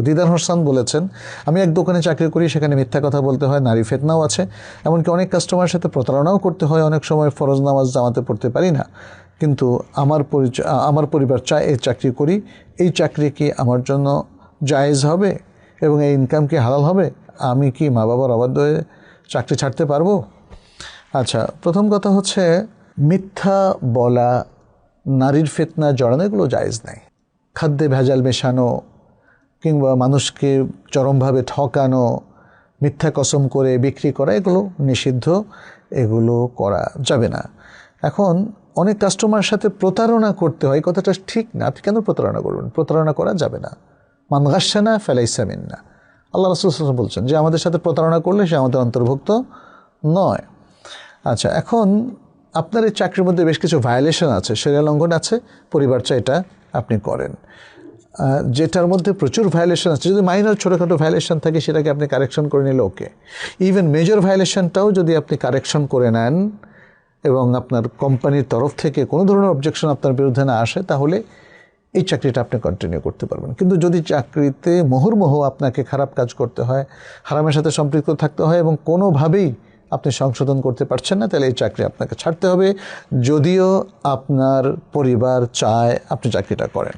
দিদার হোসেন বলেছেন, আমি এক দোকানে চাকরি করি, সেখানে মিথ্যা কথা বলতে হয়, নারী ফিতনাও আছে, এমনকি অনেক কাস্টমারের সাথে প্রতারণাও করতে হয়, অনেক সময় ফরজ নামাজ জামাতে পড়তে পারি না, কিন্তু আমার পরিবার চায় এই চাকরি করি, এই চাকরি কি আমার জন্য জায়েজ হবে এবং এই ইনকাম কি হালাল হবে? আমি কি মা বাবার অবাধ্য হয়ে চাকরি ছাড়তে পারবো? আচ্ছা, প্রথম কথা হচ্ছে মিথ্যা বলা, নারীর ফিতনা জড়ানো, এগুলো জায়েজ নাই। খাদ্যে ভেজাল মেশানো কিংবা মানুষকে চরমভাবে ঠকানো, মিথ্যা কসম করে বিক্রি করা, এগুলো নিষিদ্ধ, এগুলো করা যাবে না। এখন অনেক কাস্টমারের সাথে প্রতারণা করতে হয়, কথাটা ঠিক না। আপনি কেন প্রতারণা করবেন? প্রতারণা করা যাবে না। মান গাশশানা ফালাইসা মিন্না, আল্লাহ রাসূল সাল্লাল্লাহু আলাইহি ওয়াসাল্লাম বলছেন যে আমাদের সাথে প্রতারণা করলে সে আমাদের অন্তর্ভুক্ত নয়। আচ্ছা, এখন আপনার এই চাকরির মধ্যে বেশ কিছু ভায়োলেশন আছে, শরিয়া লঙ্ঘন আছে, পরিবার চায় এটা আপনি করেন। যেটার মধ্যে প্রচুর ভায়োলেশন আছে, যদি মাইনর ছোটোখাটো ভায়োলেশন থাকে সেটাকে আপনি কারেকশন করে নিলে ওকে। ইভেন মেজর ভায়োলেশনটাও যদি আপনি কারেকশন করে নেন এবং আপনার কোম্পানির তরফ থেকে কোনো ধরনের অবজেকশন আপনার বিরুদ্ধে না আসে, তাহলে এই চাকরিটা আপনি কন্টিনিউ করতে পারবেন। কিন্তু যদি চাকরিতে মুহুর্মুহু আপনাকে খারাপ কাজ করতে হয়, হারামের সাথে সম্পৃক্ত থাকতে হয় এবং কোনোভাবেই আপনি সংশোধন করতে পারছেন না, তাহলে এই চাকরি আপনাকে ছাড়তে হবে, যদিও আপনার পরিবার চায় আপনি চাকরিটা করেন।